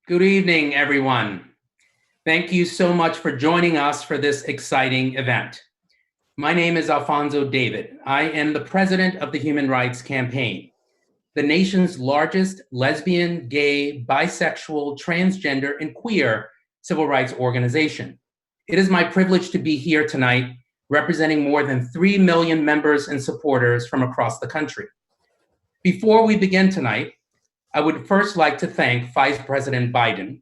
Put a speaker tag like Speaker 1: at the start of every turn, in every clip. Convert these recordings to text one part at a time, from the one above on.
Speaker 1: Good evening, everyone. Thank you so much for joining us for this exciting event. My name is Alphonso David. I am the president of the Human Rights Campaign, the nation's largest lesbian, gay, bisexual, transgender, and queer civil rights organization. It is my privilege to be here tonight representing more than 3 million members and supporters from across the country. Before we begin tonight, I would first like to thank Vice President Biden,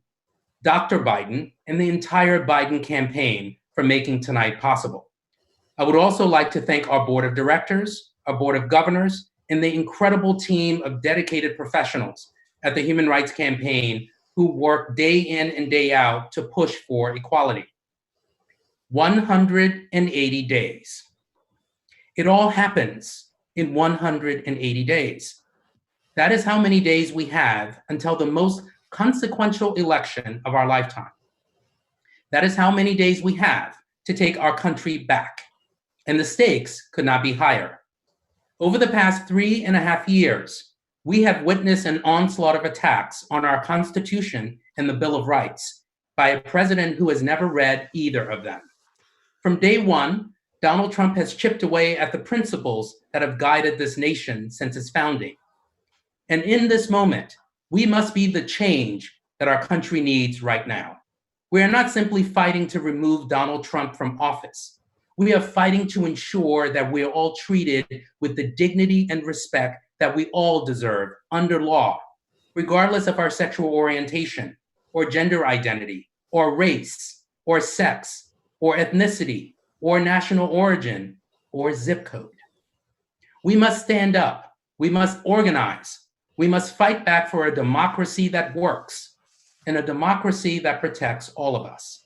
Speaker 1: Dr. Biden, and the entire Biden campaign for making tonight possible. I would also like to thank our board of directors, our board of governors, and the incredible team of dedicated professionals at the Human Rights Campaign who work day in and day out to push for equality. 180 days. It all happens in 180 days. That is how many days we have until the most consequential election of our lifetime. That is how many days we have to take our country back, and the stakes could not be higher. Over the past 3.5 years, we have witnessed an onslaught of attacks on our Constitution and the Bill of Rights by a president who has never read either of them. From day one, Donald Trump has chipped away at the principles that have guided this nation since its founding. And in this moment, we must be the change that our country needs right now. We are not simply fighting to remove Donald Trump from office. We are fighting to ensure that we are all treated with the dignity and respect that we all deserve under law, regardless of our sexual orientation or gender identity or race or sex or ethnicity or national origin or zip code. We must stand up. We must organize. We must fight back for a democracy that works and a democracy that protects all of us.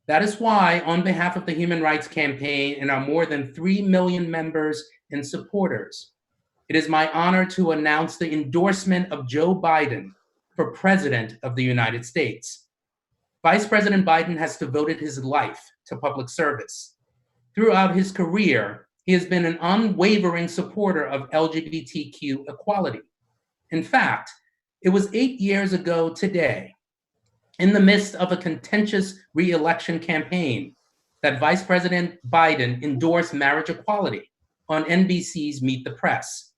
Speaker 1: That is why, on behalf of the Human Rights Campaign and our more than 3 million members and supporters, it is my honor to announce the endorsement of Joe Biden for President of the United States. Vice President Biden has devoted his life to public service. Throughout his career, he has been an unwavering supporter of LGBTQ equality. In fact, it was 8 years ago today, in the midst of a contentious re-election campaign, that Vice President Biden endorsed marriage equality on NBC's Meet the Press.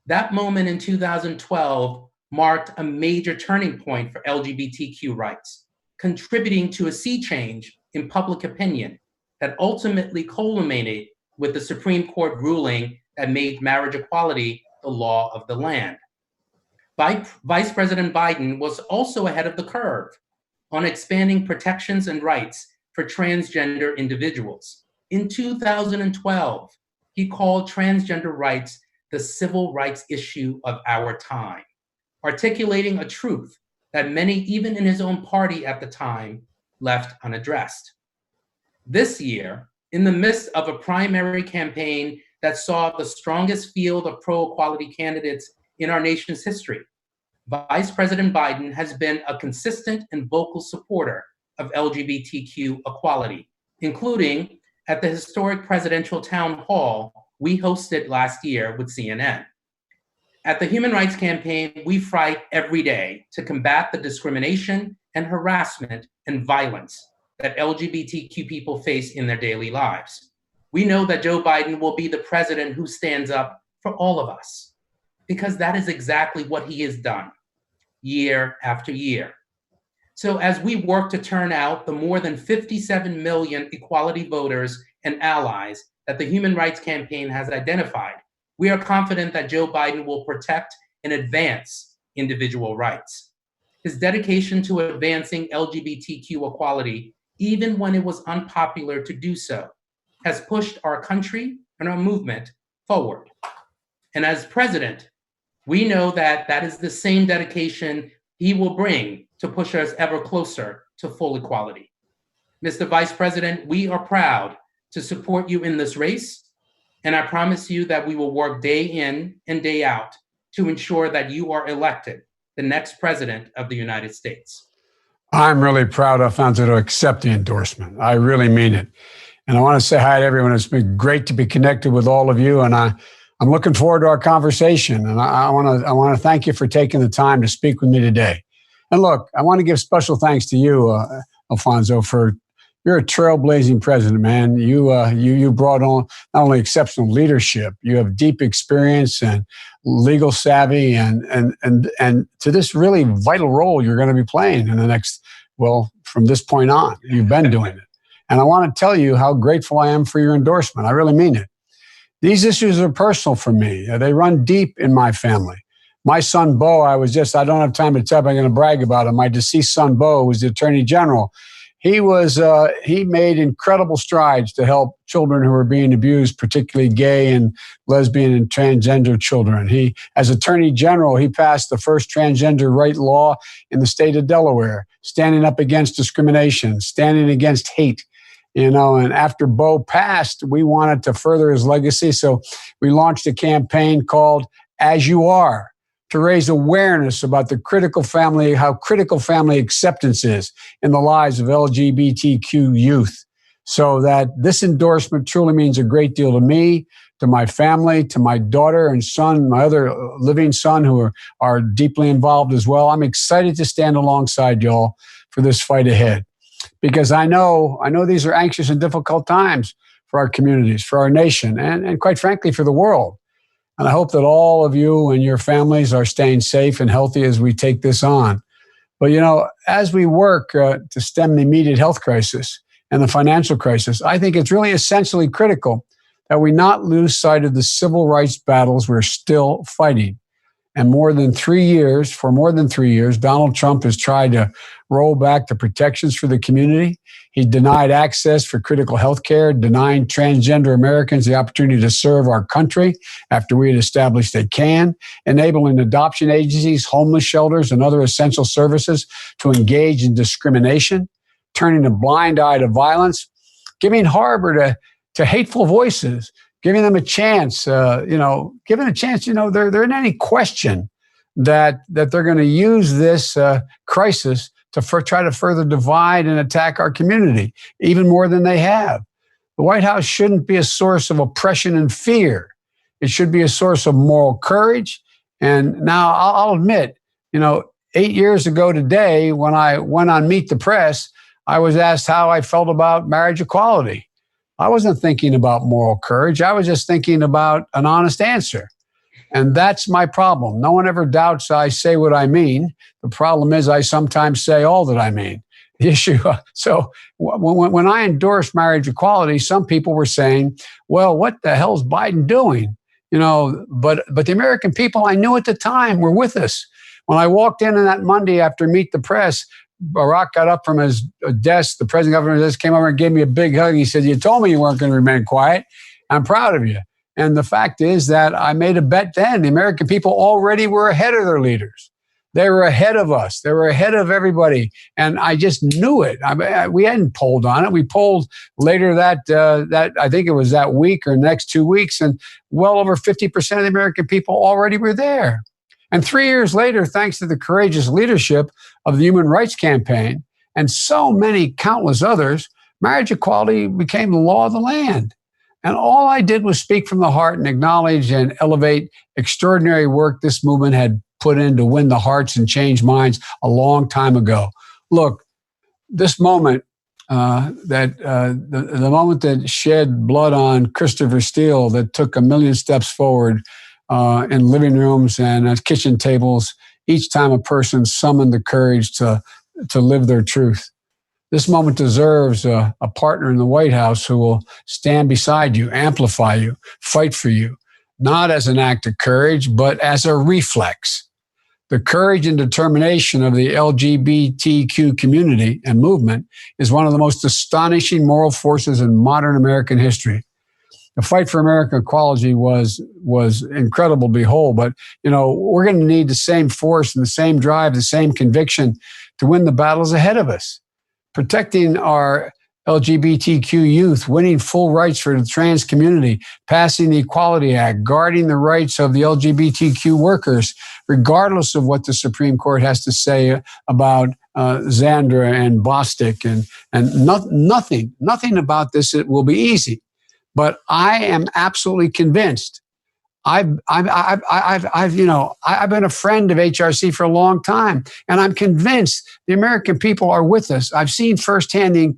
Speaker 1: That moment in 2012 marked a major turning point for LGBTQ rights, contributing to a sea change in public opinion that ultimately culminated with the Supreme Court ruling that made marriage equality the law of the land. Vice President Biden was also ahead of the curve on expanding protections and rights for transgender individuals. In 2012, he called transgender rights the civil rights issue of our time, articulating a truth that many, even in his own party at the time, left unaddressed. This year, in the midst of a primary campaign that saw the strongest field of pro-equality candidates in our nation's history, Vice President Biden has been a consistent and vocal supporter of LGBTQ equality, including at the historic presidential town hall we hosted last year with CNN. At the Human Rights Campaign, we fight every day to combat the discrimination and harassment and violence that LGBTQ people face in their daily lives. We know that Joe Biden will be the president who stands up for all of us, because that is exactly what he has done year after year. So as we work to turn out the more than 57 million equality voters and allies that the Human Rights Campaign has identified, we are confident that Joe Biden will protect and advance individual rights. His dedication to advancing LGBTQ equality, even when it was unpopular to do so, has pushed our country and our movement forward. And as president, we know that that is the same dedication he will bring to push us ever closer to full equality. Mr. Vice President, we are proud to support you in this race, and I promise you that we will work day in and day out to ensure that you are elected the next president of the United States.
Speaker 2: I'm really proud, Alphonso, to accept the endorsement. I really mean it. And I want to say hi to everyone. It's been great to be connected with all of you. And I I'm looking forward to our conversation, and I want to thank you for taking the time to speak with me today. And look, I want to give special thanks to you, Alphonso, for you're a trailblazing president, man. You brought on not only exceptional leadership, you have deep experience and legal savvy, and to this really vital role you're going to be playing in the next, well, from this point on, you've been doing it. And I want to tell you how grateful I am for your endorsement. I really mean it. These issues are personal for me. They run deep in my family. My son, Bo, I don't have time to tell, but I'm going to brag about him. My deceased son, Bo, was the Attorney General. He made incredible strides to help children who were being abused, particularly gay and lesbian and transgender children. As Attorney General, he passed the first transgender right law in the state of Delaware, standing up against discrimination, standing against hate. And after Bo passed, we wanted to further his legacy. So we launched a campaign called As You Are, to raise awareness about how critical family acceptance is in the lives of LGBTQ youth. So that this endorsement truly means a great deal to me, to my family, to my daughter and son, my other living son who are deeply involved as well. I'm excited to stand alongside y'all for this fight ahead, because I know these are anxious and difficult times for our communities, for our nation, and quite frankly, for the world. And I hope that all of you and your families are staying safe and healthy as we take this on. But, as we work to stem the immediate health crisis and the financial crisis, I think it's really essentially critical that we not lose sight of the civil rights battles we're still fighting. And for more than 3 years, Donald Trump has tried to roll back the protections for the community. He denied access for critical health care, denying transgender Americans the opportunity to serve our country after we had established they can, enabling adoption agencies, homeless shelters, and other essential services to engage in discrimination, turning a blind eye to violence, giving harbor to hateful voices, giving them a chance, they're in any question that they're going to use this crisis to try to further divide and attack our community, even more than they have. The White House shouldn't be a source of oppression and fear. It should be a source of moral courage. And now I'll admit, 8 years ago today, when I went on Meet the Press, I was asked how I felt about marriage equality. I wasn't thinking about moral courage. I was just thinking about an honest answer. And that's my problem. No one ever doubts I say what I mean. The problem is I sometimes say all that I mean. The issue. So when I endorsed marriage equality, some people were saying, well, what the hell's Biden doing? But the American people I knew at the time were with us. When I walked in on that Monday after Meet the Press, Barack got up from his desk, the president of the desk came over and gave me a big hug. He said, you told me you weren't going to remain quiet. I'm proud of you. And the fact is that I made a bet then. The American people already were ahead of their leaders. They were ahead of us. They were ahead of everybody. And I just knew it. We hadn't polled on it. We polled later that I think it was that week or next 2 weeks, and well over 50% of the American people already were there. And 3 years later, thanks to the courageous leadership of the Human Rights Campaign and so many countless others, marriage equality became the law of the land. And all I did was speak from the heart and acknowledge and elevate extraordinary work this movement had put in to win the hearts and change minds a long time ago. Look, this moment, the moment that shed blood on Christopher Steele, that took a million steps forward in living rooms and at kitchen tables, each time a person summoned the courage to live their truth. This moment deserves a partner in the White House who will stand beside you, amplify you, fight for you, not as an act of courage, but as a reflex. The courage and determination of the LGBTQ community and movement is one of the most astonishing moral forces in modern American history. The fight for American equality was incredible to behold, but we're going to need the same force and the same drive, the same conviction to win the battles ahead of us. Protecting our LGBTQ youth, winning full rights for the trans community, passing the Equality Act, guarding the rights of the LGBTQ workers, regardless of what the Supreme Court has to say about Zandra and Bostic, and nothing about this will be easy. But I am absolutely convinced I've been a friend of HRC for a long time, and I'm convinced the American people are with us. I've seen firsthand the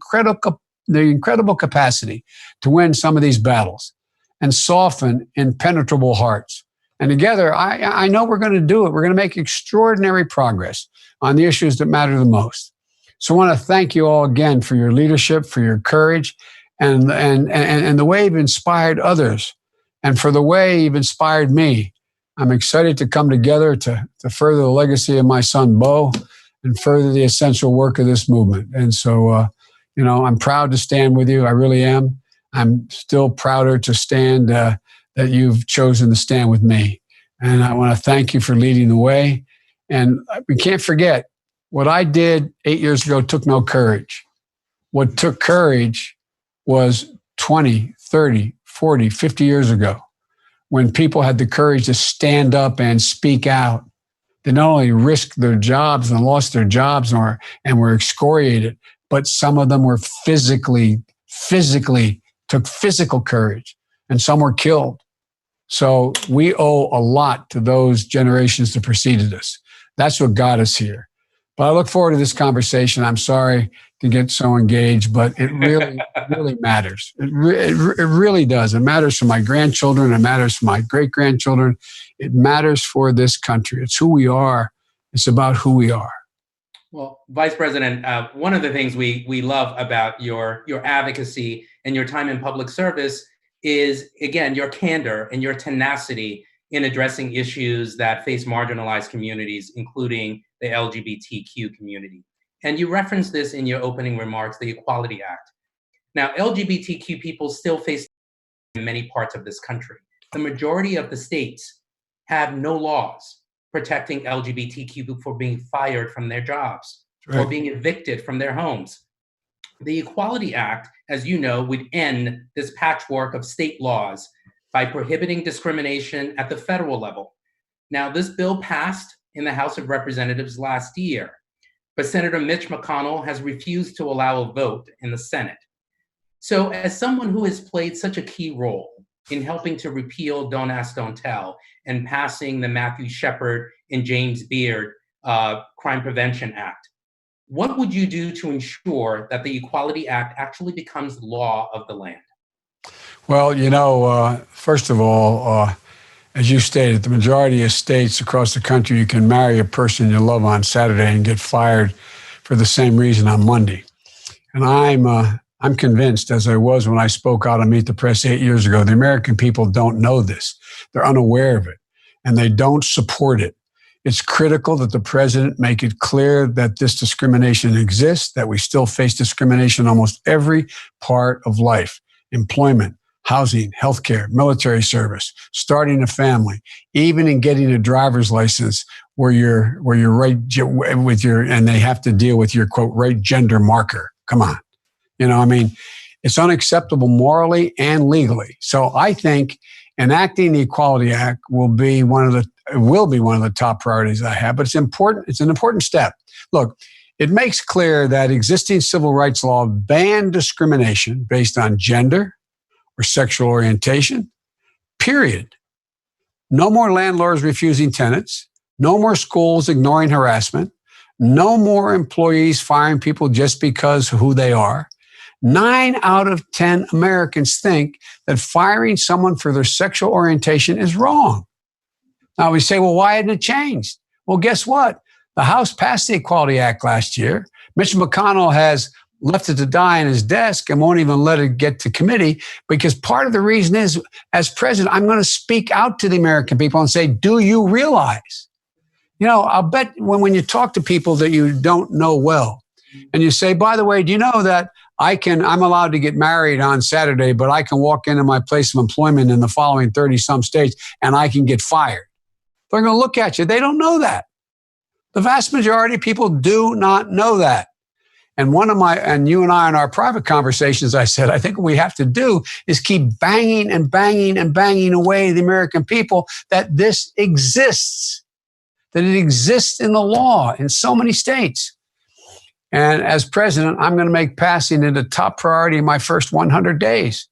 Speaker 2: incredible capacity to win some of these battles and soften impenetrable hearts. And together, I know we're going to do it. We're going to make extraordinary progress on the issues that matter the most. So I want to thank you all again for your leadership, for your courage, and the way you've inspired others, and for the way you've inspired me. I'm excited to come together to further the legacy of my son, Bo, and further the essential work of this movement. And so, I'm proud to stand with you. I really am. I'm still prouder to stand that you've chosen to stand with me. And I want to thank you for leading the way. And we can't forget, what I did 8 years ago took no courage. What took courage was 20, 30, 40, 50 years ago, when people had the courage to stand up and speak out. They not only risked their jobs and lost their jobs and were excoriated, but some of them were took physical courage, and some were killed. So we owe a lot to those generations that preceded us. That's what got us here. But I look forward to this conversation. I'm sorry to get so engaged, but it really, really matters. It really does. It matters for my grandchildren. It matters for my great-grandchildren. It matters for this country. It's who we are. It's about who we are.
Speaker 1: Well, Vice President, one of the things we love about your advocacy and your time in public service is, again, your candor and your tenacity in addressing issues that face marginalized communities, including the LGBTQ community. And you referenced this in your opening remarks, the Equality Act. Now, LGBTQ people still face in many parts of this country. The majority of the states have no laws protecting LGBTQ people for being fired from their jobs or being evicted from their homes. The Equality Act, as you know, would end this patchwork of state laws by prohibiting discrimination at the federal level. Now, this bill passed in the House of Representatives last year, but Senator Mitch McConnell has refused to allow a vote in the Senate. So as someone who has played such a key role in helping to repeal Don't Ask, Don't Tell and passing the Matthew Shepard and James Beard Crime Prevention Act, what would you do to ensure that the Equality Act actually becomes law of the land?
Speaker 2: Well, first of all, as you stated, the majority of states across the country, you can marry a person you love on Saturday and get fired for the same reason on Monday. And I'm convinced, as I was when I spoke out on Meet the Press 8 years ago, the American people don't know this. They're unaware of it, and they don't support it. It's critical that the president make it clear that this discrimination exists, that we still face discrimination in almost every part of life: employment, housing, healthcare, military service, starting a family, even in getting a driver's license where you're right with and they have to deal with your quote right gender marker. Come on. It's unacceptable morally and legally. So I think enacting the Equality Act will be one of the top priorities I have, but it's important. It's an important step. Look, it makes clear that existing civil rights law ban discrimination based on gender or sexual orientation, period. No more landlords refusing tenants, no more schools ignoring harassment, no more employees firing people just because of who they are. 9 out of 10 Americans think that firing someone for their sexual orientation is wrong. Now we say, well, why hadn't it changed? Well, guess what? The House passed the Equality Act last year. Mitch McConnell has left it to die on his desk and won't even let it get to committee, because part of the reason is, as president, I'm going to speak out to the American people and say, do you realize? I'll bet when you talk to people that you don't know well, and you say, by the way, do you know that I'm allowed to get married on Saturday, but I can walk into my place of employment in the following 30 some states and I can get fired. They're going to look at you. They don't know that. The vast majority of people do not know that. And you and I in our private conversations, I said, I think what we have to do is keep banging and banging and banging away the American people that this exists, that it exists in the law in so many states. And as president, I'm going to make passing it a top priority in my first 100 days,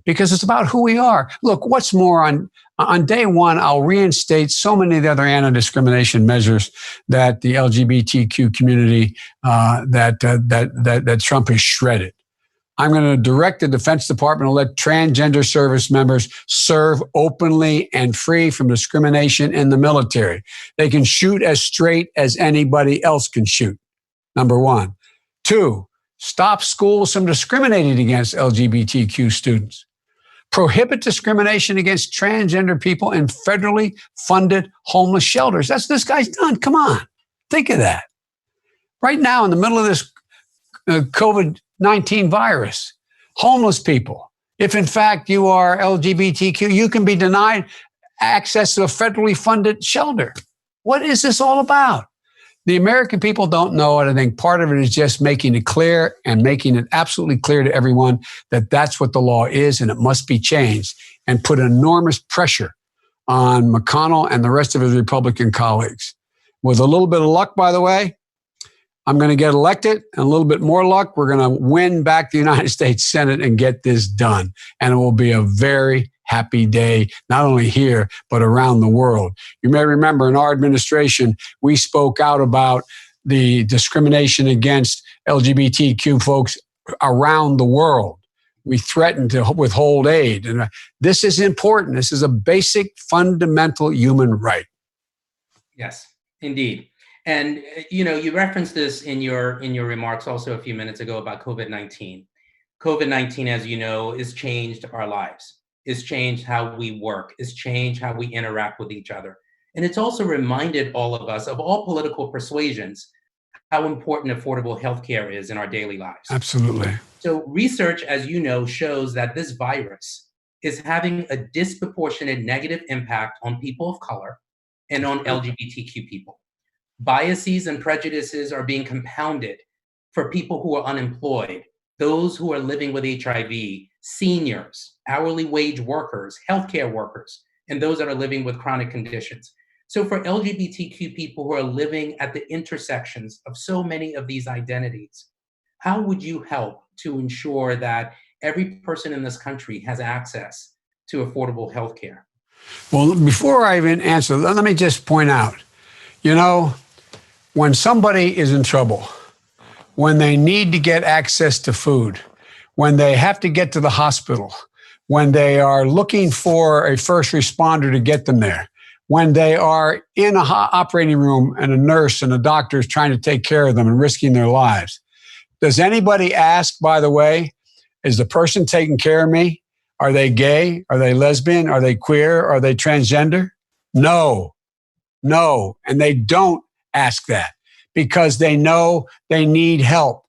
Speaker 2: because it's about who we are. Look, what's more, on day one, I'll reinstate so many of the other anti-discrimination measures that the LGBTQ community that Trump has shredded. I'm going to direct the Defense Department to let transgender service members serve openly and free from discrimination in the military. They can shoot as straight as anybody else can shoot, number one. Two, stop schools from discriminating against LGBTQ students. Prohibit discrimination against transgender people in federally funded homeless shelters. That's what this guy's done. Come on. Think of that. Right now, in the middle of this COVID-19 virus, homeless people, if in fact you are LGBTQ, you can be denied access to a federally funded shelter. What is this all about? The American people don't know it. I think part of it is just making it clear and making it absolutely clear to everyone that that's what the law is and it must be changed, and put enormous pressure on McConnell and the rest of his Republican colleagues. With a little bit of luck, by the way, I'm going to get elected, and a little bit more luck, we're going to win back the United States Senate and get this done. And it will be a very happy day, not only here, but around the world. You may remember in our administration, we spoke out about the discrimination against LGBTQ folks around the world. We threatened to withhold aid. And this is important. This is a basic, fundamental human right.
Speaker 1: Yes, indeed. And, you referenced this in your remarks also a few minutes ago about COVID-19. COVID-19, as you know, has changed our lives. It's changed how we work. It's changed how we interact with each other. And it's also reminded all of us, of all political persuasions, how important affordable healthcare is in our daily lives.
Speaker 2: Absolutely.
Speaker 1: So research, as you know, shows that this virus is having a disproportionate negative impact on people of color and on LGBTQ people. Biases and prejudices are being compounded for people who are unemployed, those who are living with HIV, seniors, hourly wage workers, healthcare workers, and those that are living with chronic conditions. So for LGBTQ people who are living at the intersections of so many of these identities, how would you help to ensure that every person in this country has access to affordable healthcare?
Speaker 2: Well, before I even answer, let me just point out, when somebody is in trouble, when they need to get access to food, when they have to get to the hospital, when they are looking for a first responder to get them there, when they are in an operating room and a nurse and a doctor is trying to take care of them and risking their lives. Does anybody ask, by the way, is the person taking care of me? Are they gay? Are they lesbian? Are they queer? Are they transgender? No. And they don't ask that because they know they need help.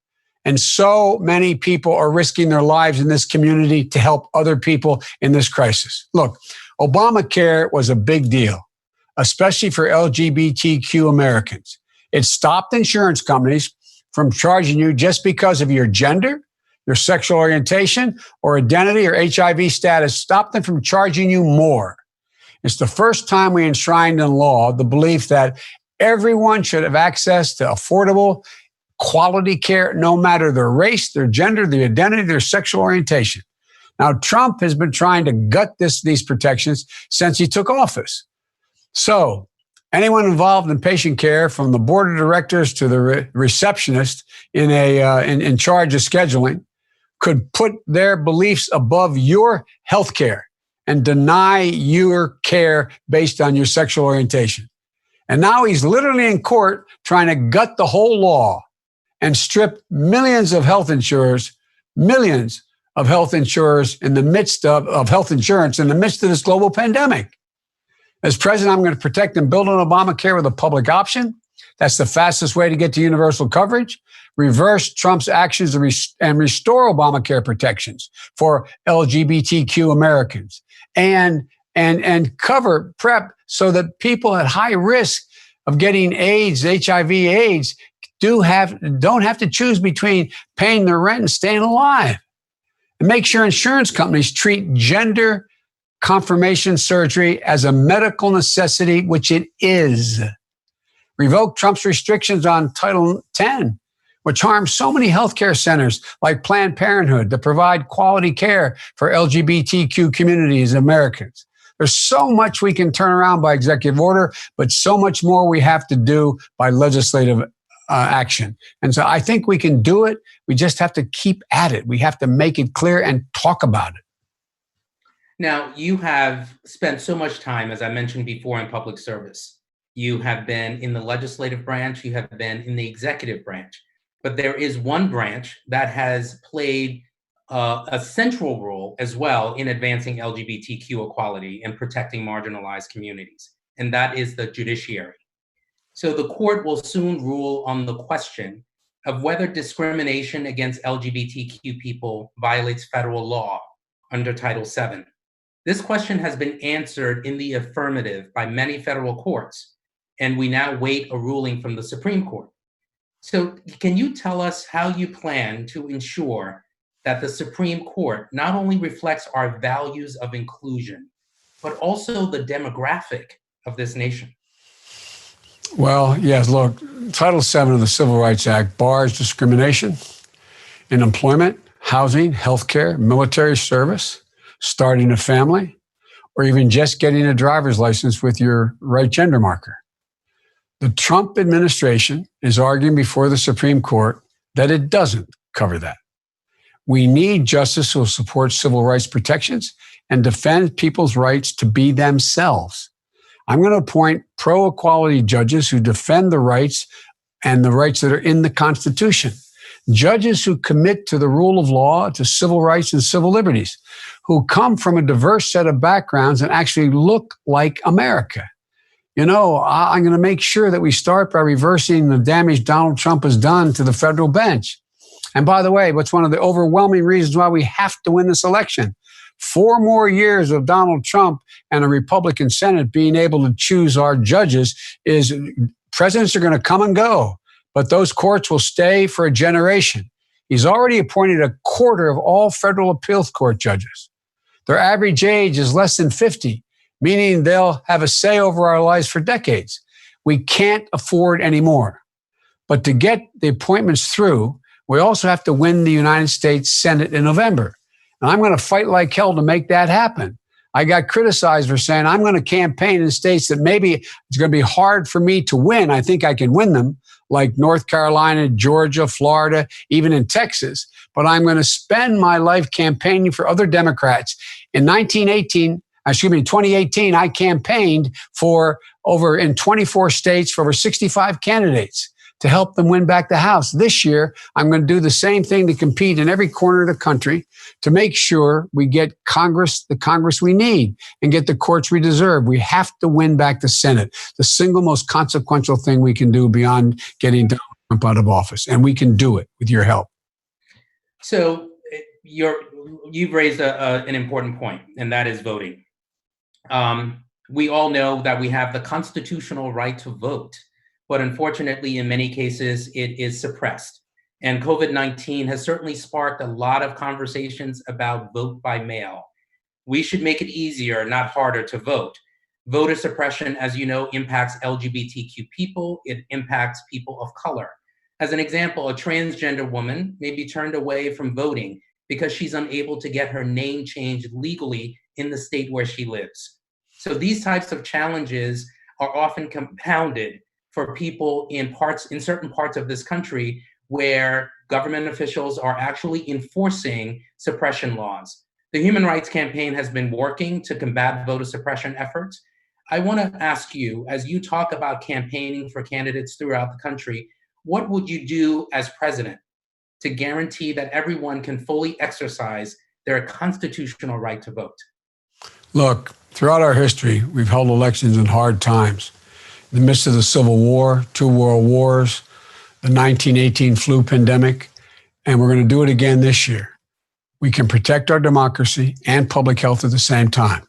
Speaker 2: And so many people are risking their lives in this community to help other people in this crisis. Look, Obamacare was a big deal, especially for LGBTQ Americans. It stopped insurance companies from charging you just because of your gender, your sexual orientation, or identity, or HIV status. Stopped them from charging you more. It's the first time we enshrined in law the belief that everyone should have access to affordable, quality care, no matter their race, their gender, their identity, their sexual orientation. Now, Trump has been trying to gut these protections since he took office. So anyone involved in patient care, from the board of directors to the receptionist in charge of scheduling, could put their beliefs above your health care and deny your care based on your sexual orientation. And now he's literally in court trying to gut the whole law and strip millions of health insurers in the midst of health insurance in the midst of this global pandemic. As president, I'm going to protect and build on Obamacare with a public option. That's the fastest way to get to universal coverage. Reverse Trump's actions and restore Obamacare protections for LGBTQ Americans. And prep so that people at high risk of getting AIDS, HIV/AIDS, don't have to choose between paying their rent and staying alive. And make sure insurance companies treat gender confirmation surgery as a medical necessity, which it is. Revoke Trump's restrictions on Title X, which harms so many healthcare centers like Planned Parenthood that provide quality care for LGBTQ communities and Americans. There's so much we can turn around by executive order, but so much more we have to do by legislative action. And so I think we can do it. We just have to keep at it. We have to make it clear and talk about it.
Speaker 1: Now, you have spent so much time, as I mentioned before, in public service. You have been in the legislative branch, you have been in the executive branch, but there is one branch that has played a central role as well in advancing LGBTQ equality and protecting marginalized communities, and that is the judiciary. So the court will soon rule on the question of whether discrimination against LGBTQ people violates federal law under Title VII. This question has been answered in the affirmative by many federal courts, and we now wait a ruling from the Supreme Court. So can you tell us how you plan to ensure that the Supreme Court not only reflects our values of inclusion, but also the demographic of this nation?
Speaker 2: Well, yes, look, Title VII of the Civil Rights Act bars discrimination in employment, housing, healthcare, military service, starting a family, or even just getting a driver's license with your right gender marker. The Trump administration is arguing before the Supreme Court that it doesn't cover that. We need justice who will support civil rights protections and defend people's rights to be themselves. I'm going to appoint pro-equality judges who defend the rights and the rights that are in the Constitution. Judges who commit to the rule of law, to civil rights and civil liberties, who come from a diverse set of backgrounds and actually look like America. You know, I'm going to make sure that we start by reversing the damage Donald Trump has done to the federal bench. And by the way, what's one of the overwhelming reasons why we have to win this election? 4 more years of Donald Trump and a Republican Senate being able to choose our judges is presidents are going to come and go, but those courts will stay for a generation. He's already appointed a quarter of all federal appeals court judges. Their average age is less than 50, meaning they'll have a say over our lives for decades. We can't afford any more. But to get the appointments through, we also have to win the United States Senate in November. And I'm going to fight like hell to make that happen. I got criticized for saying I'm going to campaign in states that maybe it's going to be hard for me to win. I think I can win them, like North Carolina, Georgia, Florida, even in Texas. But I'm going to spend my life campaigning for other Democrats. In 2018, I campaigned for in 24 states for over 65 candidates to help them win back the House. This year, I'm going to do the same thing to compete in every corner of the country to make sure we get the Congress we need and get the courts we deserve. We have to win back the Senate, the single most consequential thing we can do beyond getting Donald Trump out of office. And we can do it with your help.
Speaker 1: So you've raised an important point, and that is voting. We all know that we have the constitutional right to vote, but unfortunately, in many cases, it is suppressed. And COVID-19 has certainly sparked a lot of conversations about vote by mail. We should make it easier, not harder, to vote. Voter suppression, as you know, impacts LGBTQ people. It impacts people of color. As an example, a transgender woman may be turned away from voting because she's unable to get her name changed legally in the state where she lives. So these types of challenges are often compounded for people in certain parts of this country where government officials are actually enforcing suppression laws. The Human Rights Campaign has been working to combat voter suppression efforts. I want to ask you, as you talk about campaigning for candidates throughout the country, what would you do as president to guarantee that everyone can fully exercise their constitutional right to vote?
Speaker 2: Look, throughout our history, we've held elections in hard times. In the midst of the Civil War, 2 world wars, the 1918 flu pandemic, and we're going to do it again this year. We can protect our democracy and public health at the same time.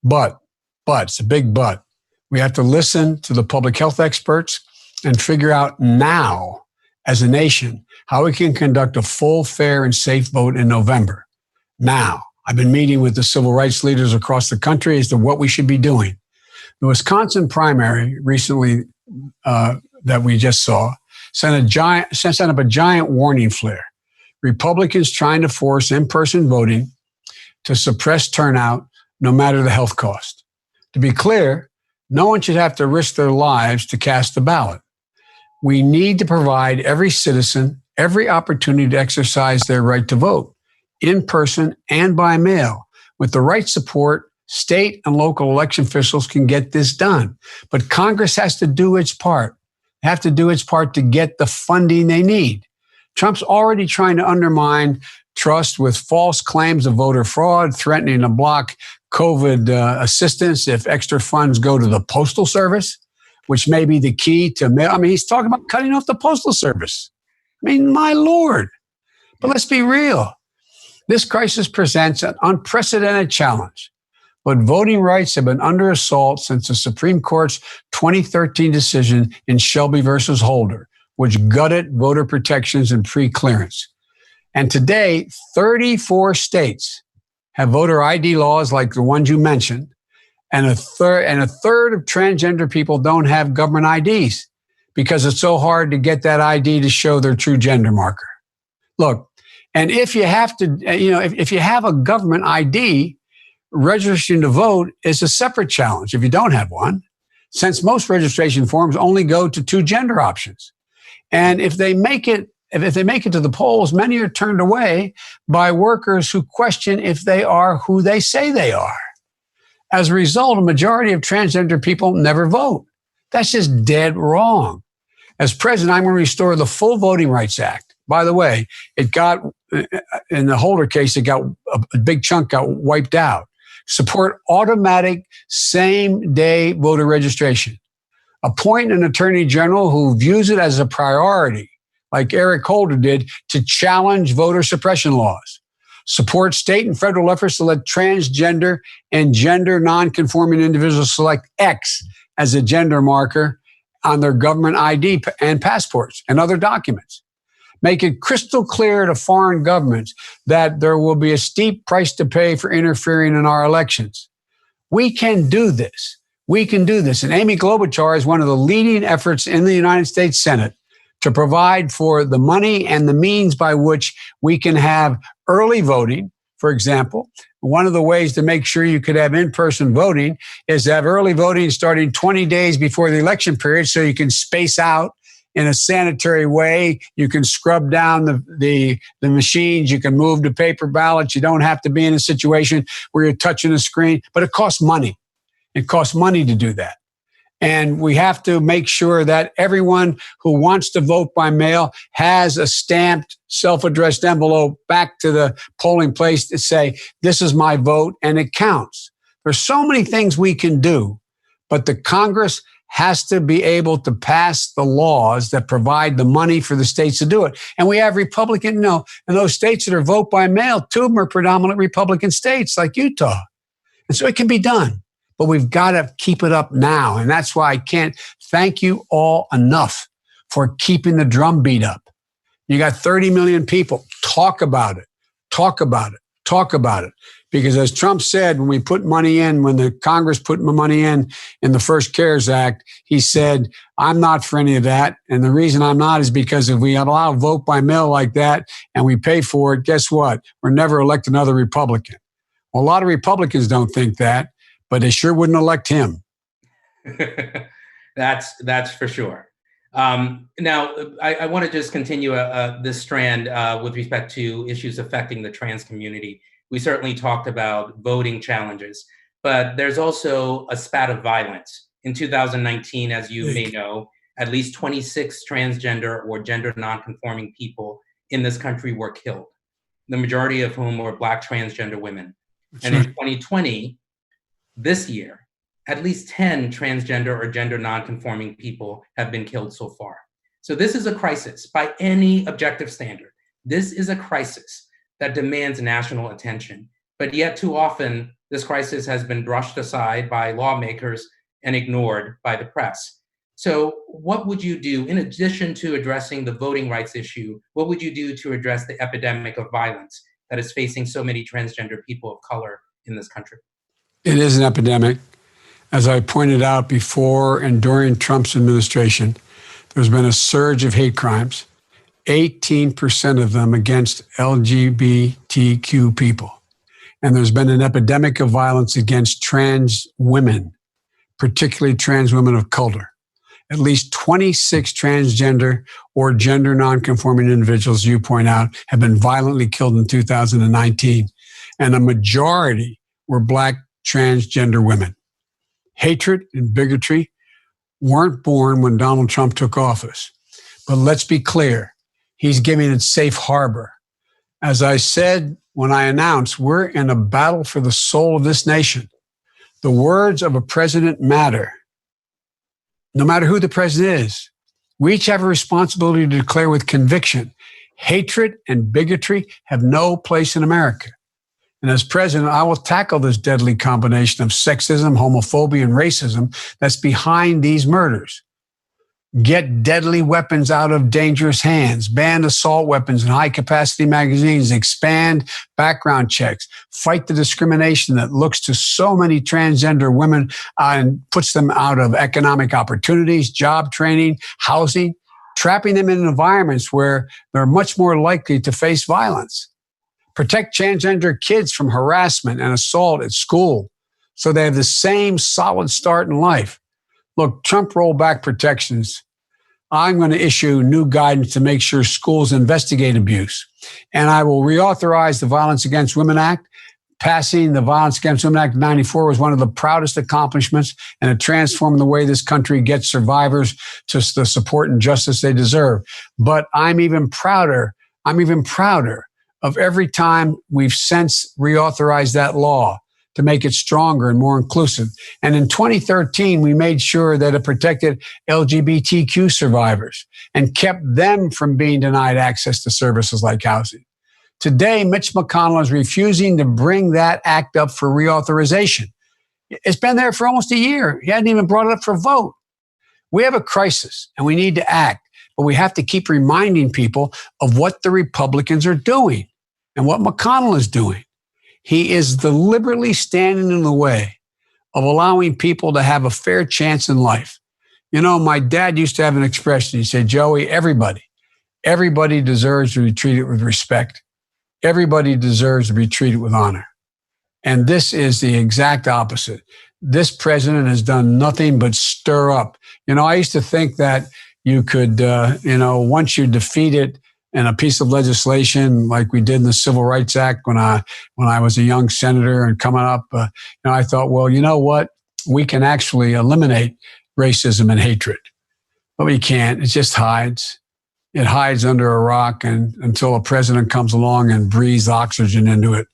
Speaker 2: But, it's a big but, we have to listen to the public health experts and figure out now, as a nation, how we can conduct a full, fair, and safe vote in November. Now, I've been meeting with the civil rights leaders across the country as to what we should be doing. The Wisconsin primary recently that we just saw sent up a giant warning flare. Republicans trying to force in-person voting to suppress turnout, no matter the health cost. To be clear, no one should have to risk their lives to cast a ballot. We need to provide every citizen every opportunity to exercise their right to vote, in person and by mail. With the right support, state and local election officials can get this done. But Congress has to do its part. They have to do its part to get the funding they need. Trump's already trying to undermine trust with false claims of voter fraud, threatening to block COVID assistance if extra funds go to the Postal Service, which may be the key to mail. I mean, he's talking about cutting off the Postal Service. I mean, my Lord. But let's be real. This crisis presents an unprecedented challenge. But voting rights have been under assault since the Supreme Court's 2013 decision in Shelby versus Holder, which gutted voter protections and pre-clearance. And today, 34 states have voter ID laws like the ones you mentioned, and a third of transgender people don't have government IDs because it's so hard to get that ID to show their true gender marker. Look, and if you have to, if you have a government ID, registering to vote is a separate challenge if you don't have one, since most registration forms only go to two gender options. And if they make it to the polls, many are turned away by workers who question if they are who they say they are. As a result, a majority of transgender people never vote. That's just dead wrong. As president, I'm going to restore the full Voting Rights Act. By the way, it got, in the Holder case, it got a big chunk got wiped out. Support automatic same-day voter registration. Appoint an attorney general who views it as a priority, like Eric Holder did, to challenge voter suppression laws. Support state and federal efforts to let transgender and gender nonconforming individuals select X as a gender marker on their government ID and passports and other documents. Make it crystal clear to foreign governments that there will be a steep price to pay for interfering in our elections. We can do this. We can do this. And Amy Klobuchar is one of the leading efforts in the United States Senate to provide for the money and the means by which we can have early voting. For example, one of the ways to make sure you could have in-person voting is to have early voting starting 20 days before the election period so you can space out in a sanitary way. You can scrub down the machines. You can move to paper ballots. You don't have to be in a situation where you're touching a screen, but it costs money. It costs money to do that. And we have to make sure that everyone who wants to vote by mail has a stamped, self-addressed envelope back to the polling place to say, this is my vote, and it counts. There's so many things we can do, but the Congress has to be able to pass the laws that provide the money for the states to do it. And we have Republican, in those states that are vote by mail, two of them are predominant Republican states like Utah. And so it can be done. But we've got to keep it up now. And that's why I can't thank you all enough for keeping the drumbeat up. You got 30 million people. Talk about it. Talk about it. Talk about it. Because as Trump said, when the Congress put money in the first CARES Act, he said, I'm not for any of that. And the reason I'm not is because if we allow vote by mail like that and we pay for it, guess what? We're never elect another Republican. Well, a lot of Republicans don't think that, but they sure wouldn't elect him.
Speaker 1: That's for sure. Now, I want to just continue this strand with respect to issues affecting the trans community. We certainly talked about voting challenges, but there's also a spat of violence. In 2019, as you may know, at least 26 transgender or gender nonconforming people in this country were killed, the majority of whom were Black transgender women. And in 2020, this year, at least 10 transgender or gender nonconforming people have been killed so far. So this is a crisis by any objective standard. This is a crisis that demands national attention. But yet too often, this crisis has been brushed aside by lawmakers and ignored by the press. So what would you do, in addition to addressing the voting rights issue, what would you do to address the epidemic of violence that is facing so many transgender people of color in this country?
Speaker 2: It is an epidemic. As I pointed out before and during Trump's administration, There's been a surge of hate crimes, 18% of them against LGBTQ people. And there's been an epidemic of violence against trans women, particularly trans women of color. At least 26 transgender or gender nonconforming individuals, you point out, have been violently killed in 2019. And a majority were Black transgender women. Hatred and bigotry weren't born when Donald Trump took office. But let's be clear, he's giving it safe harbor. As I said when I announced, we're in a battle for the soul of this nation. The words of a president matter, no matter who the president is. We each have a responsibility to declare with conviction, hatred and bigotry have no place in America. And as president, I will tackle this deadly combination of sexism, homophobia, and racism that's behind these murders. Get deadly weapons out of dangerous hands, ban assault weapons and high-capacity magazines, expand background checks, fight the discrimination that looks to so many transgender women and puts them out of economic opportunities, job training, housing, trapping them in environments where they're much more likely to face violence. Protect transgender kids from harassment and assault at school so they have the same solid start in life. Look, Trump rolled back protections. I'm going to issue new guidance to make sure schools investigate abuse. And I will reauthorize the Violence Against Women Act. Passing the Violence Against Women Act of 94 was one of the proudest accomplishments, and it transformed the way this country gets survivors to the support and justice they deserve. But I'm even prouder of every time we've since reauthorized that law to make it stronger and more inclusive. And in 2013, we made sure that it protected LGBTQ survivors and kept them from being denied access to services like housing. Today, Mitch McConnell is refusing to bring that act up for reauthorization. It's been there for almost a year. He hadn't even brought it up for a vote. We have a crisis and we need to act, but we have to keep reminding people of what the Republicans are doing and what McConnell is doing. He is deliberately standing in the way of allowing people to have a fair chance in life. You know, my dad used to have an expression. He said, Joey, everybody deserves to be treated with respect. Everybody deserves to be treated with honor. And this is the exact opposite. This president has done nothing but stir up. You know, I used to think that you could, once you defeat it in a piece of legislation like we did in the Civil Rights Act when I was a young senator and coming up, I thought, well, you know what? We can actually eliminate racism and hatred. But we can't. It just hides. It hides under a rock and until a president comes along and breathes oxygen into it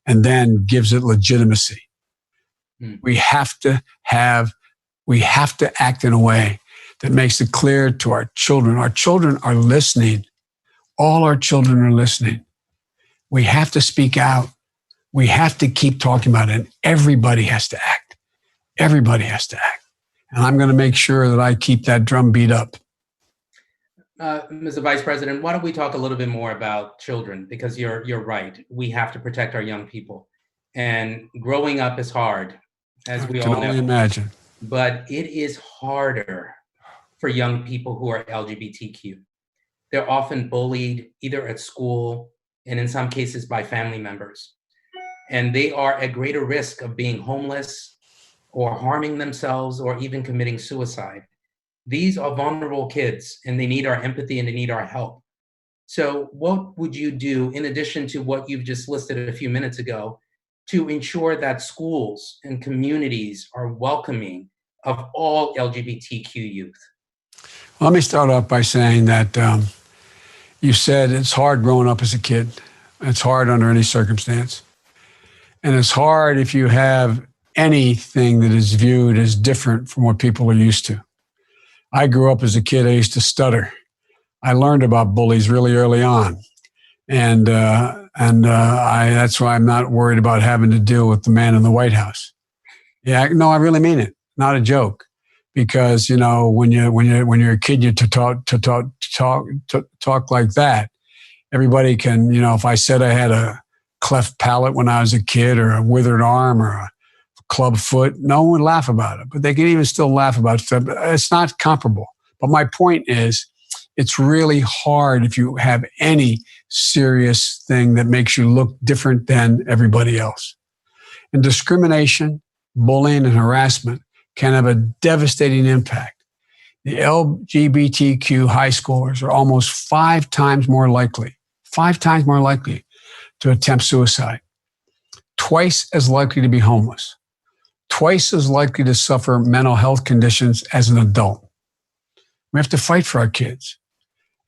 Speaker 2: and then gives it legitimacy. We have to act in a way that makes it clear to our children. Our children are listening. All our children are listening. We have to speak out. We have to keep talking about it. And everybody has to act. Everybody has to act. And I'm going to make sure that I keep that drum beat up.
Speaker 1: Mr. Vice President, why don't we talk a little bit more about children? Because you're right. We have to protect our young people. And growing up is hard, as we all know. I can only
Speaker 2: imagine.
Speaker 1: But it is harder for young people who are LGBTQ. They're often bullied either at school and in some cases by family members. And they are at greater risk of being homeless or harming themselves or even committing suicide. These are vulnerable kids and they need our empathy and they need our help. So what would you do in addition to what you've just listed a few minutes ago to ensure that schools and communities are welcoming of all LGBTQ youth?
Speaker 2: Let me start off by saying that you said it's hard growing up as a kid. It's hard under any circumstance. And it's hard if you have anything that is viewed as different from what people are used to. I grew up as a kid, I used to stutter. I learned about bullies really early on. And that's why I'm not worried about having to deal with the man in the White House. Yeah, no, I really mean it. Not a joke. Because, you know, when you're a kid, you talk like that. Everybody can, you know, if I said I had a cleft palate when I was a kid or a withered arm or a club foot, no one would laugh about it. But they can even still laugh about stuff. It's not comparable But my point is, it's really hard if you have any serious thing that makes you look different than everybody else. And discrimination, bullying, and harassment can have a devastating impact. The LGBTQ high schoolers are almost 5 times more likely to attempt suicide, twice as likely to be homeless, twice as likely to suffer mental health conditions as an adult. We have to fight for our kids.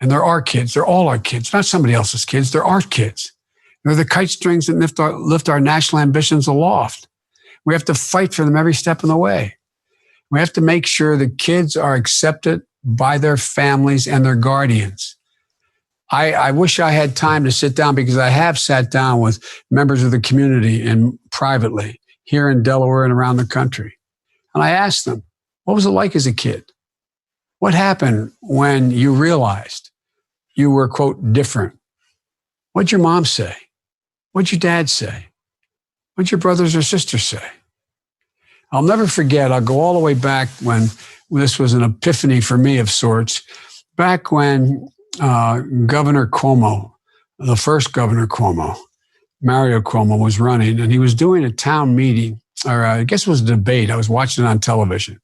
Speaker 2: And they're our kids. They're all our kids, not somebody else's kids. They're our kids. They're the kite strings that lift our national ambitions aloft. We have to fight for them every step of the way. We have to make sure the kids are accepted by their families and their guardians. I wish I had time to sit down, because I have sat down with members of the community and privately here in Delaware and around the country. And I asked them, what was it like as a kid? What happened when you realized you were, quote, different? What'd your mom say? What'd your dad say? What'd your brothers or sisters say? I'll never forget, I'll go all the way back when this was an epiphany for me of sorts, back when Governor Cuomo, the first Governor Cuomo, Mario Cuomo, was running, and he was doing a town meeting, or I guess it was a debate. I was watching it on television.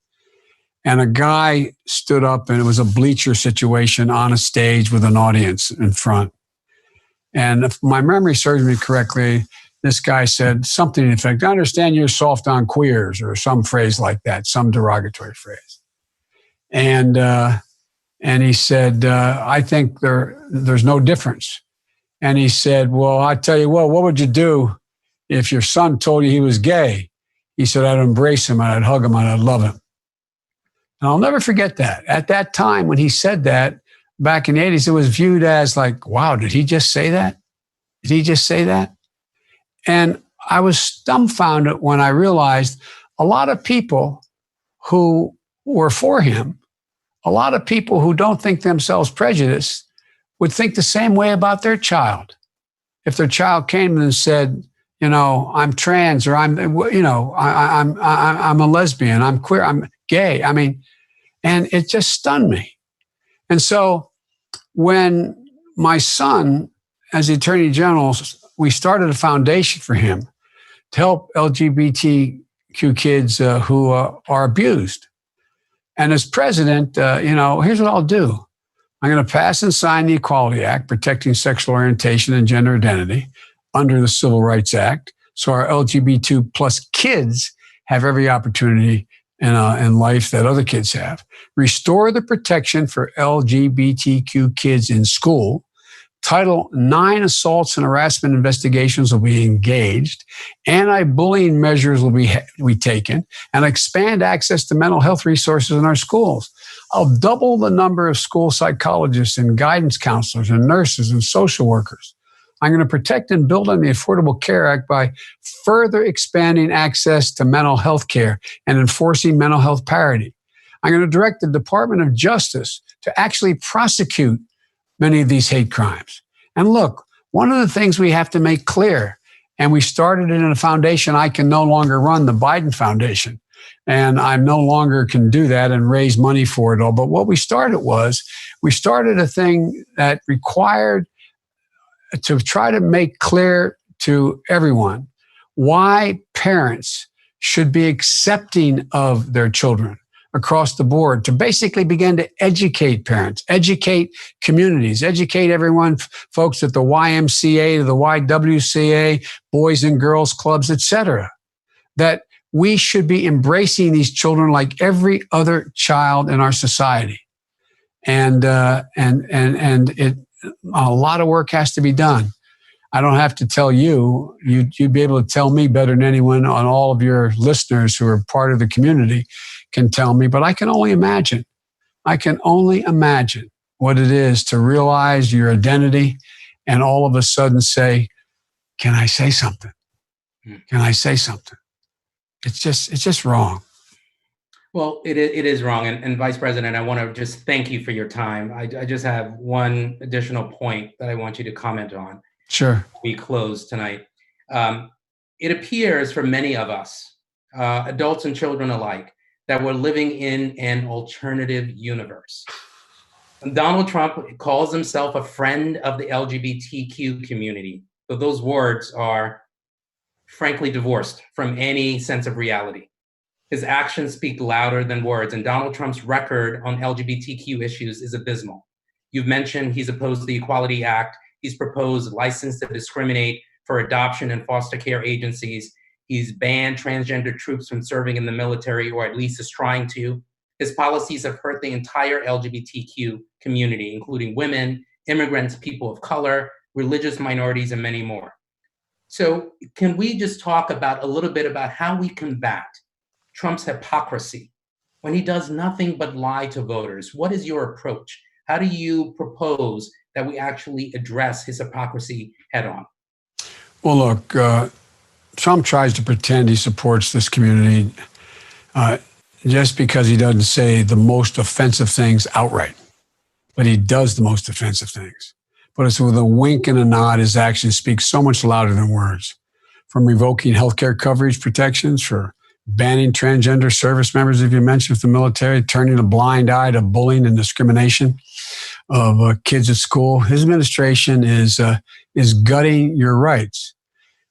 Speaker 2: And a guy stood up, and it was a bleacher situation on a stage with an audience in front. And if my memory serves me correctly, this guy said something in effect, I understand you're soft on queers, or some phrase like that, some derogatory phrase. And he said, I think there's no difference. And he said, well, I tell you what would you do if your son told you he was gay? He said, I'd embrace him, and I'd hug him, and I'd love him. And I'll never forget that. At that time, when he said that, back in the 80s, it was viewed as like, wow, did he just say that? Did he just say that? And I was dumbfounded when I realized a lot of people who were for him, a lot of people who don't think themselves prejudiced, would think the same way about their child. If their child came and said, I'm trans, or I'm a lesbian, I'm queer, I'm gay. And it just stunned me. And so when my son, as the Attorney General, we started a foundation for him to help LGBTQ kids who are abused. And as president, here's what I'll do. I'm going to pass and sign the Equality Act, protecting sexual orientation and gender identity under the Civil Rights Act, so our LGBT plus kids have every opportunity in life that other kids have. Restore the protection for LGBTQ kids in school. Title IX assaults and harassment investigations will be engaged. Anti-bullying measures will be taken, and expand access to mental health resources in our schools. I'll double the number of school psychologists and guidance counselors and nurses and social workers. I'm going to protect and build on the Affordable Care Act by further expanding access to mental health care and enforcing mental health parity. I'm going to direct the Department of Justice to actually prosecute many of these hate crimes. And look, one of the things we have to make clear, and we started it in a foundation, I can no longer run the Biden Foundation, and I no longer can do that and raise money for it all. But what we started a thing that required to try to make clear to everyone why parents should be accepting of their children across the board, to basically begin to educate parents, educate communities, educate everyone, folks at the YMCA, to the YWCA, Boys and Girls Clubs, etc., that we should be embracing these children like every other child in our society. And a lot of work has to be done. I don't have to tell you, you'd be able to tell me better than anyone, on all of your listeners who are part of the community can tell me, but I can only imagine what it is to realize your identity and all of a sudden say, can I say something? Can I say something? It's just wrong.
Speaker 1: Well, it is wrong. And Vice President, I want to just thank you for your time. I just have one additional point that I want you to comment on.
Speaker 2: Sure.
Speaker 1: We close tonight. It appears for many of us, adults and children alike, that we're living in an alternative universe. Donald Trump calls himself a friend of the LGBTQ community, but those words are frankly divorced from any sense of reality. His actions speak louder than words, and Donald Trump's record on LGBTQ issues is abysmal. You've mentioned he's opposed the Equality Act. He's proposed license to discriminate for adoption and foster care agencies. He's banned transgender troops from serving in the military, or at least is trying to. His policies have hurt the entire LGBTQ community, including women, immigrants, people of color, religious minorities, and many more. So can we just talk about a little bit about how we combat Trump's hypocrisy when he does nothing but lie to voters? What is your approach? How do you propose that we actually address his hypocrisy head on?
Speaker 2: Well, look, Trump tries to pretend he supports this community just because he doesn't say the most offensive things outright, but he does the most offensive things. But it's with a wink and a nod. His actions speak so much louder than words. From revoking healthcare coverage protections, for banning transgender service members, if you mentioned, the military, turning a blind eye to bullying and discrimination of kids at school. His administration is gutting your rights.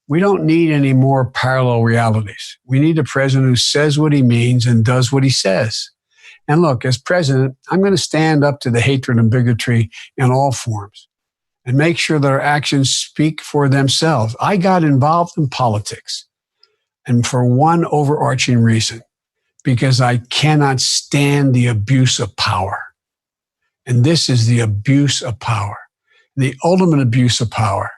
Speaker 2: We don't need any more parallel realities. We need a president who says what he means and does what he says. And look, as president, I'm going to stand up to the hatred and bigotry in all forms and make sure that our actions speak for themselves. I got involved in politics, and for one overarching reason, because I cannot stand the abuse of power. And this is the abuse of power. The ultimate abuse of power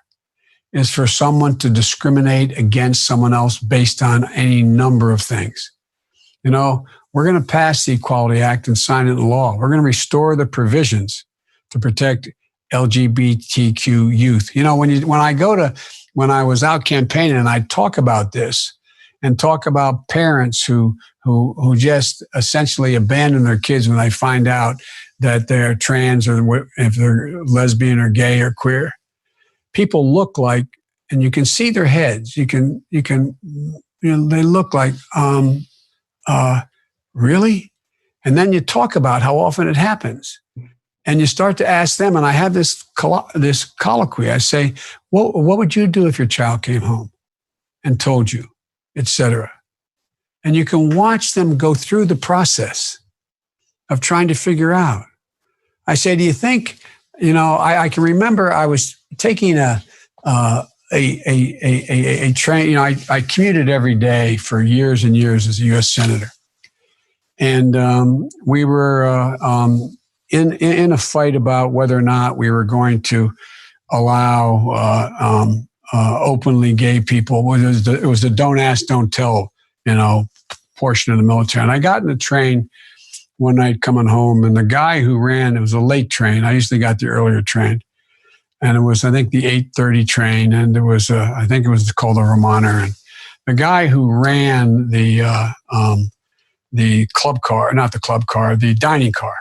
Speaker 2: is for someone to discriminate against someone else based on any number of things. You know, we're going to pass the Equality Act and sign it into law. We're going to restore the provisions to protect LGBTQ youth. You know, when I was out campaigning and I talk about this and talk about parents who just essentially abandon their kids when they find out that they're trans or if they're lesbian or gay or queer, people look like, and you can see their heads. They look like, really? And then you talk about how often it happens. And you start to ask them, and I have this colloquy. I say, what would you do if your child came home and told you, et cetera? And you can watch them go through the process of trying to figure out. I say, do you think, I can remember I was taking a train. I commuted every day for years and years as a U.S. Senator. And we were in a fight about whether or not we were going to allow openly gay people. It was the don't ask, don't tell, portion of the military. And I got in the train one night coming home, and the guy who ran, it was a late train. I usually got the earlier train. And it was, I think, the 8:30 train. And there was, I think it was called the Romaner. And the guy who ran the club car, not the club car, the dining car.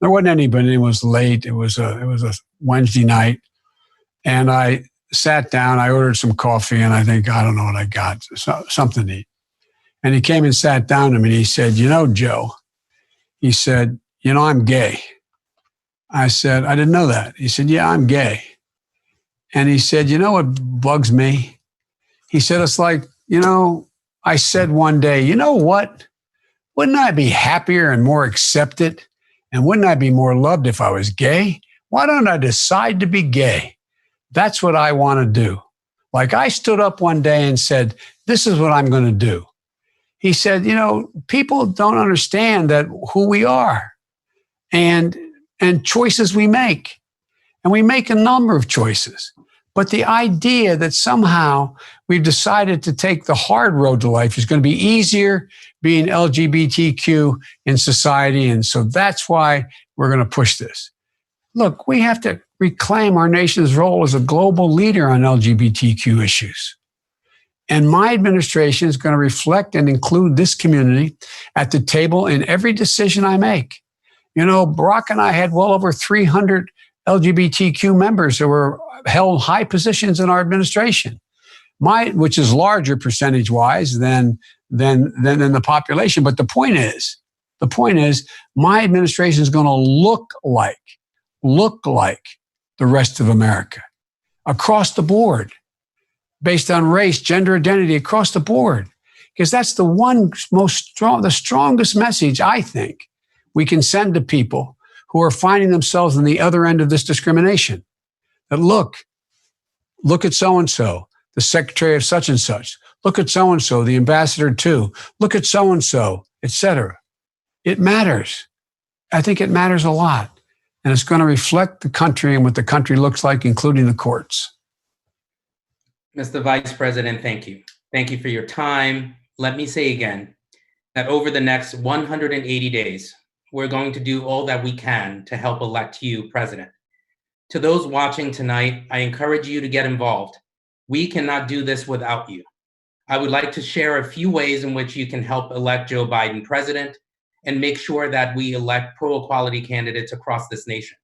Speaker 2: There wasn't anybody. It was late. It was a Wednesday night. And I sat down. I ordered some coffee, and I don't know what I got, something to eat. And he came and sat down to me, and he said, Joe, he said, I'm gay. I said, I didn't know that. He said, yeah, I'm gay. And he said, what bugs me? He said, it's like, I said one day, you know what? Wouldn't I be happier and more accepted? And wouldn't I be more loved if I was gay? Why don't I decide to be gay? That's what I want to do. Like, I stood up one day and said, this is what I'm going to do. He said, people don't understand that who we are and choices we make. And we make a number of choices. But the idea that somehow we've decided to take the hard road to life is going to be easier being LGBTQ in society. And so that's why we're going to push this. Look, we have to reclaim our nation's role as a global leader on LGBTQ issues. And my administration is going to reflect and include this community at the table in every decision I make. Barack and I had well over 300 LGBTQ members who were held high positions in our administration, which is larger percentage-wise than than the population. But the point is, my administration is going to look like the rest of America across the board, based on race, gender identity, across the board. Because that's the strongest message I think we can send to people who are finding themselves on the other end of this discrimination. That look at so-and-so, the secretary of such and such. Look at so-and-so, the ambassador to. Look at so-and-so, et cetera. It matters. I think it matters a lot. And it's going to reflect the country and what the country looks like, including the courts.
Speaker 1: Mr. Vice President, thank you. Thank you for your time. Let me say again that over the next 180 days, we're going to do all that we can to help elect you president. To those watching tonight, I encourage you to get involved. We cannot do this without you. I would like to share a few ways in which you can help elect Joe Biden president and make sure that we elect pro-equality candidates across this nation.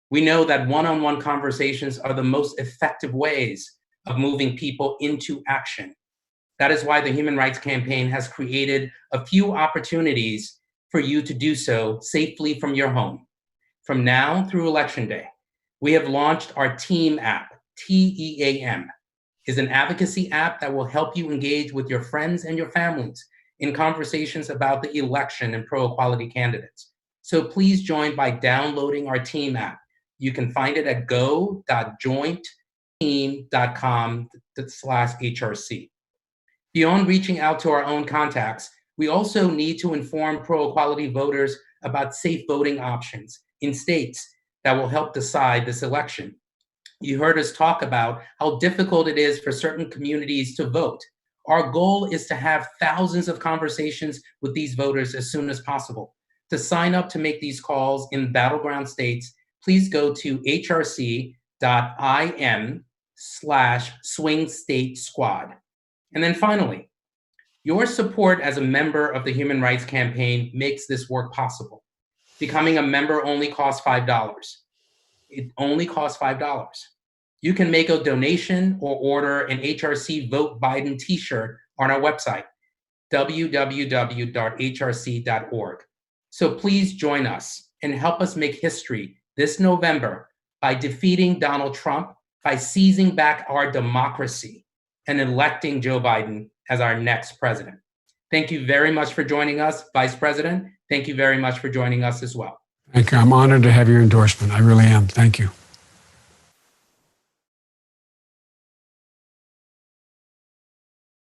Speaker 1: We know that one-on-one conversations are the most effective ways of moving people into action. That is why the Human Rights Campaign has created a few opportunities for you to do so safely from your home. From now through Election Day, we have launched our TEAM app. TEAM is an advocacy app that will help you engage with your friends and your families in conversations about the election and pro-equality candidates. So please join by downloading our TEAM app. You can find it at go.jointeam.com/HRC. Beyond reaching out to our own contacts, we also need to inform pro-equality voters about safe voting options in states that will help decide this election. You heard us talk about how difficult it is for certain communities to vote. Our goal is to have thousands of conversations with these voters as soon as possible. To sign up to make these calls in battleground states, please go to hrc.im/swing state squad. And then finally, your support as a member of the Human Rights Campaign makes this work possible. Becoming a member only costs $5. It only costs $5. You can make a donation or order an HRC Vote Biden t-shirt on our website, www.hrc.org. So please join us and help us make history this November by defeating Donald Trump, by seizing back our democracy, and electing Joe Biden as our next president. Thank you very much for joining us, Vice President. Thank you very much for joining us as well.
Speaker 2: Thank you. I'm honored to have your endorsement. I really am. Thank you.